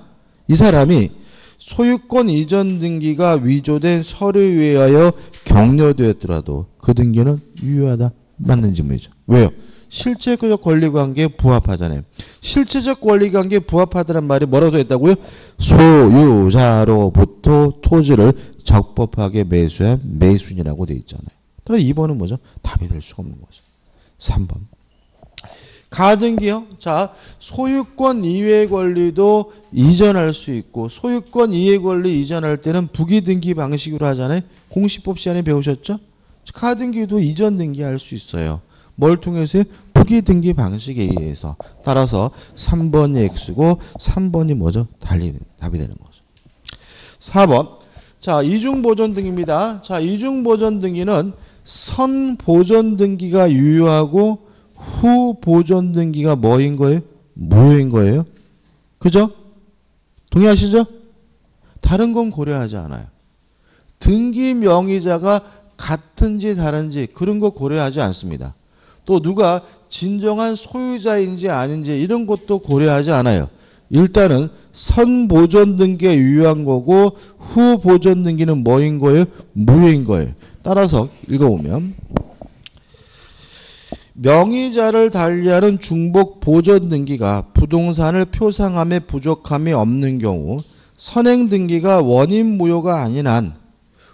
이 사람이 소유권 이전 등기가 위조된 서류에 의하여 격려되었더라도 그 등기는 유효하다. 맞는 질문이죠. 왜요? 실체적 권리관계에 부합하잖아요. 실체적 권리관계에 부합하다는 말이 뭐라고 했다고요? 소유자로부터 토지를 적법하게 매수한 매수인이라고 되어 있잖아요. 그래서 2번은 뭐죠? 답이 될 수가 없는 거죠. 3번. 가등기요. 자, 소유권 이외의 권리도 이전할 수 있고 소유권 이외의 권리 이전할 때는 부기등기 방식으로 하잖아요. 공시법 시간에 배우셨죠? 가등기도 이전 등기할 수 있어요. 뭘 통해서요? 부기등기 방식에 의해서. 따라서 3번이 X고 3번이 뭐죠? 답이 되는 거죠. 4번. 자, 이중보존 등기입니다. 자, 이중보존 등기는 선 보존 등기가 유효하고 후 보존 등기가 뭐인 거예요? 무효인 거예요. 그죠? 동의하시죠? 다른 건 고려하지 않아요. 등기 명의자가 같은지 다른지 그런 거 고려하지 않습니다. 또 누가 진정한 소유자인지 아닌지 이런 것도 고려하지 않아요. 일단은 선 보존 등기가 유효한 거고 후 보존 등기는 뭐인 거예요? 무효인 거예요. 따라서 읽어보면 명의자를 달리하는 중복 보존 등기가 부동산을 표상함에 부족함이 없는 경우 선행 등기가 원인 무효가 아닌 한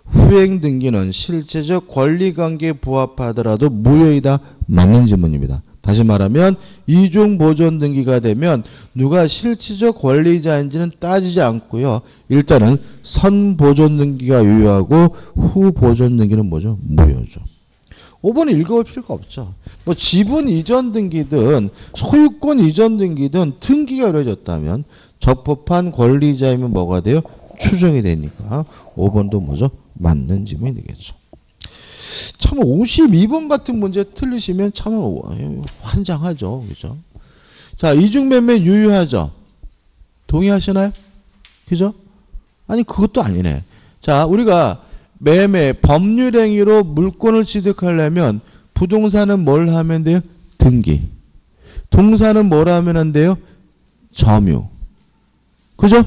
후행 등기는 실체적 권리관계에 부합하더라도 무효이다. 맞는 질문입니다. 다시 말하면 이중 보존 등기가 되면 누가 실체적 권리자인지는 따지지 않고요. 일단은 선 보존 등기가 유효하고 후 보존 등기는 뭐죠? 무효죠. 5번은 읽어볼 필요가 없죠. 뭐 지분 이전 등기든 소유권 이전 등기든 등기가 이루어졌다면 적법한 권리자이면 뭐가 돼요? 추정이 되니까 5번도 뭐죠? 맞는 질문이 되겠죠. 참 52번 같은 문제 틀리시면 참 환장하죠. 그죠? 자, 이중매매 유효하죠? 동의하시나요? 그죠? 아니 그것도 아니네. 자, 우리가 매매 법률행위로 물권을 취득하려면 부동산은 뭘 하면 돼요? 등기. 동사는 뭘 하면 안 돼요? 점유. 그죠?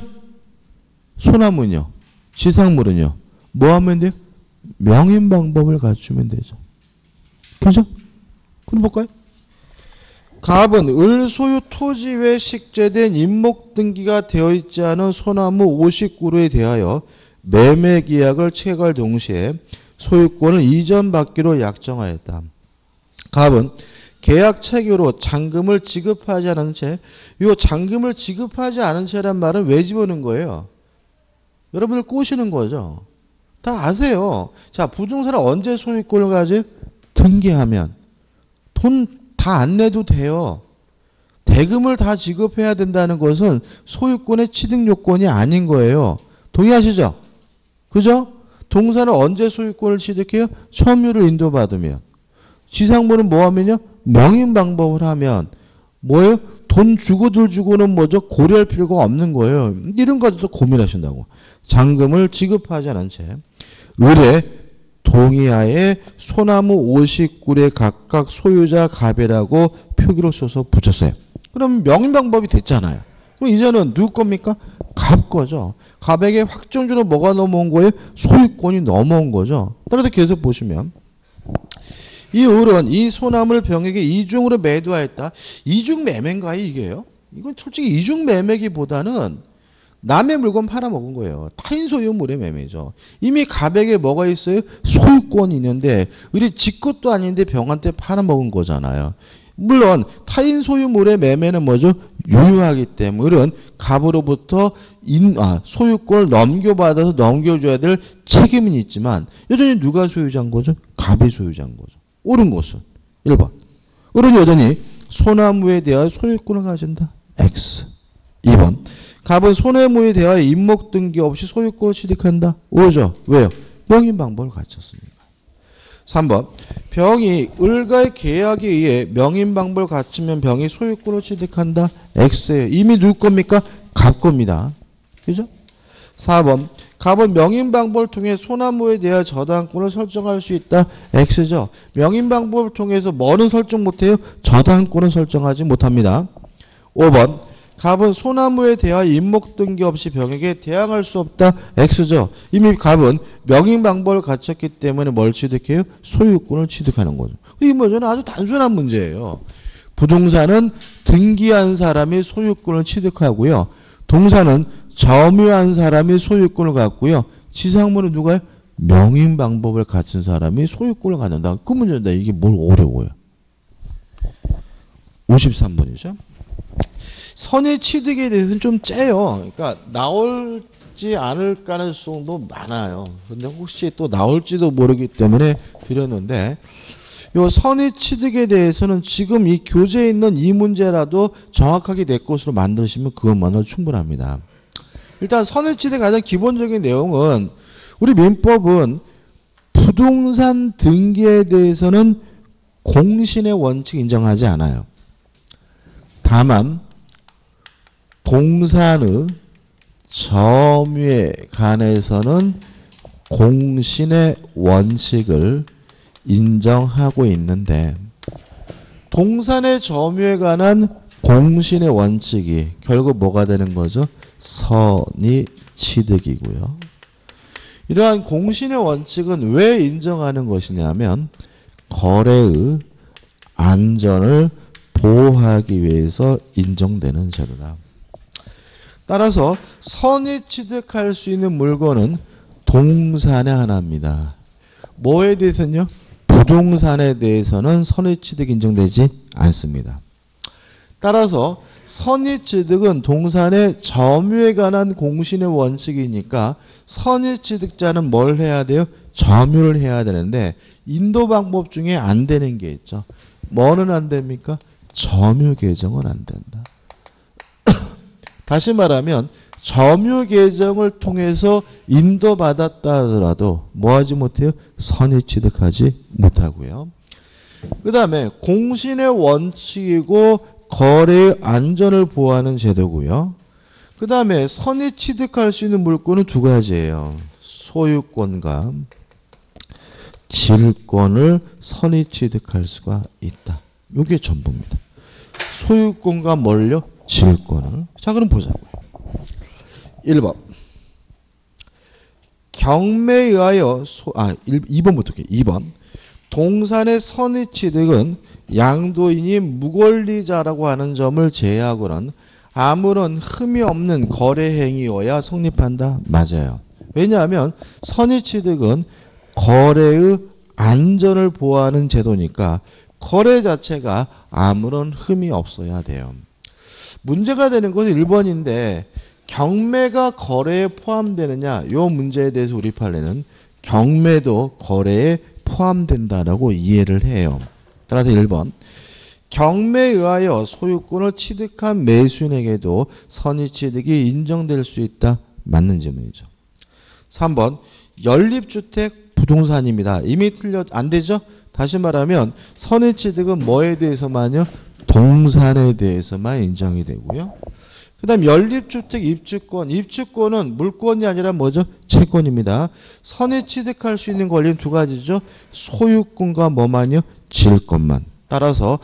소나무는요? 지상물은요? 뭐 하면 돼요? 명인 방법을 갖추면 되죠. 그죠? 그럼 볼까요? 갑은 을 소유 토지 외 식재된 임목 등기가 되어 있지 않은 소나무 50그루에 대하여 매매 계약을 체결할 동시에 소유권을 이전받기로 약정하였다. 갑은 계약 체결로 잔금을 지급하지 않은 채, 이 잔금을 지급하지 않은 채란 말은 왜 집어넣은 거예요? 여러분들 꼬시는 거죠. 다 아세요. 자, 부동산을 언제 소유권을 가져요? 등기하면. 돈 다 안 내도 돼요. 대금을 다 지급해야 된다는 것은 소유권의 취득 요건이 아닌 거예요. 동의하시죠? 그죠? 동산을 언제 소유권을 취득해요? 점유를 인도받으면. 지상물은 뭐 하면요? 명인 방법을 하면. 뭐예요? 돈 주고 들 주고는 뭐죠? 고려할 필요가 없는 거예요. 이런 것도 고민하신다고. 잔금을 지급하지 않은 채 을의 동의하에 소나무 50굴의 각각 소유자 갑이라고 표기로 써서 붙였어요. 그럼 명인 방법이 됐잖아요. 그럼 이제는 누구 겁니까? 갑 거죠. 갑에게 확정적으로 뭐가 넘어온 거예요? 소유권이 넘어온 거죠. 따라서 계속 보시면 이 을은 이 소나무를 병에게 이중으로 매도하였다. 이중 매매인가요 이게요? 이건 솔직히 이중 매매기보다는 남의 물건 팔아먹은 거예요. 타인 소유물의 매매죠. 이미 갑에게 뭐가 있어요? 소유권이 있는데 을이 지 것도 아닌데 병한테 팔아먹은 거잖아요. 물론 타인 소유물의 매매는 뭐죠? 유효하기 때문에 을은 갑으로부터 소유권을 넘겨받아서 넘겨줘야 될 책임은 있지만 여전히 누가 소유자인 거죠? 갑이 소유자인 거죠. 옳은 것은 1번. 을은 여전히 소나무에 대하여 소유권을 가진다. X. 2번. 갑은 소나무에 대하여 임목 등기 없이 소유권을 취득한다. O죠. 왜요? 명인 방법을 갖췄으니까. 3번. 병이 을과의 계약에 의해 명인 방법을 갖추면 병이 소유권을 취득한다. X예요. 이미 누구 겁니까? 갑 겁니다. 그죠? 4번. 갑은 명인 방법을 통해 소나무에 대한 저당권을 설정할 수 있다. X죠. 명인 방법을 통해서 뭐는 설정 못해요? 저당권을 설정하지 못합니다. 5번. 갑은 소나무에 대하여 임목 등기 없이 병에게 대항할 수 없다. X죠. 이미 갑은 명인 방법을 갖췄기 때문에 뭘 취득해요? 소유권을 취득하는 거죠. 이 문제는 아주 단순한 문제예요. 부동산은 등기한 사람이 소유권을 취득하고요. 동산은 점유한 사람이 소유권을 갖고요. 지상물은 누가요? 명인 방법을 갖춘 사람이 소유권을 갖는다. 그 문제인다. 이게 뭘 어려워요. 53번이죠. 선의 취득에 대해서는 좀 째요. 그러니까 나올지 않을 가능성도 많아요. 근데 혹시 또 나올지도 모르기 때문에 드렸는데 요 선의 취득에 대해서는 지금 이 교재에 있는 이 문제라도 정확하게 내 것으로 만드시면 그것만으로 충분합니다. 일단 선의 취득의 가장 기본적인 내용은 우리 민법은 부동산 등기에 대해서는 공신의 원칙 인정하지 않아요. 다만 동산의 점유에 관해서는 공신의 원칙을 인정하고 있는데 동산의 점유에 관한 공신의 원칙이 결국 뭐가 되는 거죠? 선의 취득이고요. 이러한 공신의 원칙은 왜 인정하는 것이냐면 거래의 안전을 보호하기 위해서 인정되는 제도다. 따라서 선의 취득할 수 있는 물건은 동산의 하나입니다. 뭐에 대해서는요? 부동산에 대해서는 선의 취득 인정되지 않습니다. 따라서 선의 취득은 동산의 점유에 관한 공신의 원칙이니까 선의 취득자는 뭘 해야 돼요? 점유를 해야 되는데 인도 방법 중에 안 되는 게 있죠. 뭐는 안 됩니까? 점유 계정은 안 된다. 다시 말하면 점유 계정을 통해서 인도받았다 하더라도 뭐 하지 못해요? 선의 취득하지 못하고요. 그 다음에 공신의 원칙이고 거래의 안전을 보호하는 제도고요. 그 다음에 선의 취득할 수 있는 물건은 두 가지예요. 소유권과 질권을 선의 취득할 수가 있다. 이게 전부입니다. 소유권과 뭘요? 질권을. 자, 그럼 보자고요. 1번. 경매에 의하여 2번부터 할게요. 2번. 동산의 선의 취득은 양도인이 무권리자라고 하는 점을 제외하고는 아무런 흠이 없는 거래 행위여야 성립한다. 맞아요. 왜냐하면 선의 취득은 거래의 안전을 보호하는 제도니까 거래 자체가 아무런 흠이 없어야 돼요. 문제가 되는 것은 1번인데 경매가 거래에 포함되느냐? 이 문제에 대해서 우리 판례는 경매도 거래에 포함된다라고 이해를 해요. 따라서 1번. 경매에 의하여 소유권을 취득한 매수인에게도 선의 취득이 인정될 수 있다. 맞는 질문이죠. 3번. 연립주택 부동산입니다. 이미 안 되죠? 다시 말하면 선의 취득은 뭐에 대해서만요? 동산에 대해서만 인정이 되고요. 그 다음 연립주택 입주권. 입주권은 물권이 아니라 뭐죠? 채권입니다. 선의 취득할 수 있는 권리는 두 가지죠. 소유권과 뭐만요? 질권만. 따라서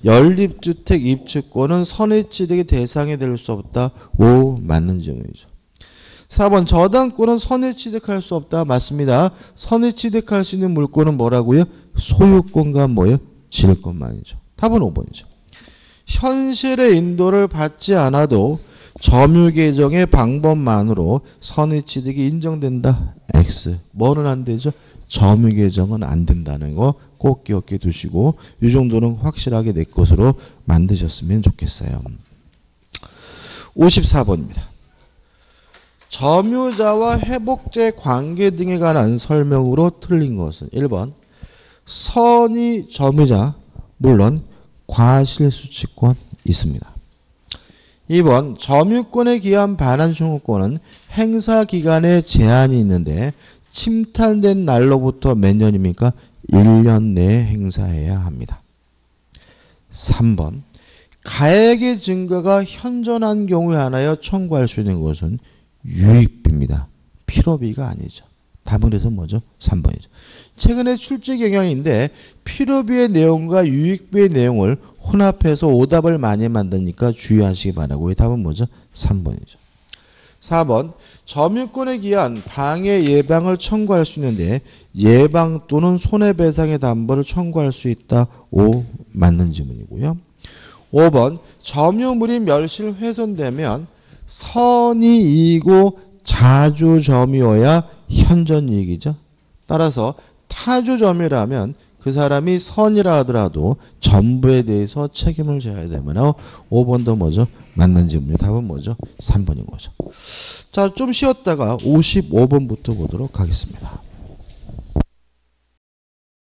연립주택 입주권은 선의 취득의 대상이 될 수 없다. 오, 맞는 질문이죠. 4번 저당권은 선의 취득할 수 없다. 맞습니다. 선의 취득할 수 있는 물권은 뭐라고요? 소유권과 뭐요? 질권만이죠. 답은 5번이죠. 현실의 인도를 받지 않아도 점유 계정의 방법만으로 선의 취득이 인정된다. X. 뭐는 안 되죠? 점유 계정은 안 된다는 거 꼭 기억해 두시고 이 정도는 확실하게 내 것으로 만드셨으면 좋겠어요. 54번입니다. 점유자와 회복제 관계 등에 관한 설명으로 틀린 것은 1번 선의 점유자 물론 과실수취권 있습니다. 2번 점유권에 기한 반환 청구권은 행사 기간에 제한이 있는데 침탈된 날로부터 몇 년입니까? 1년 내에 행사해야 합니다. 3번 가액의 증거가 현존한 경우에 한하여 청구할 수 있는 것은 유익비입니다. 필요비가 아니죠. 답은 그래서 뭐죠? 3번이죠. 최근에 출제 경향인데 필요비의 내용과 유익비의 내용을 혼합해서 오답을 많이 만드니까 주의하시기 바라고. 답은 뭐죠? 3번이죠. 4번 점유권에 기한 방해 예방을 청구할 수 있는데 예방 또는 손해배상의 담보를 청구할 수 있다. 5 맞는 지문이고요. 5번 점유물이 멸실 훼손되면 선의 이익이고 자주 점유여야 현전 이익이죠. 따라서 타주 점유라면 그 사람이 선이라 하더라도 전부에 대해서 책임을 져야 되므로 5번도 뭐죠? 맞는 지문이요. 답은 뭐죠? 3번인 거죠. 자, 좀 쉬었다가 55번부터 보도록 하겠습니다.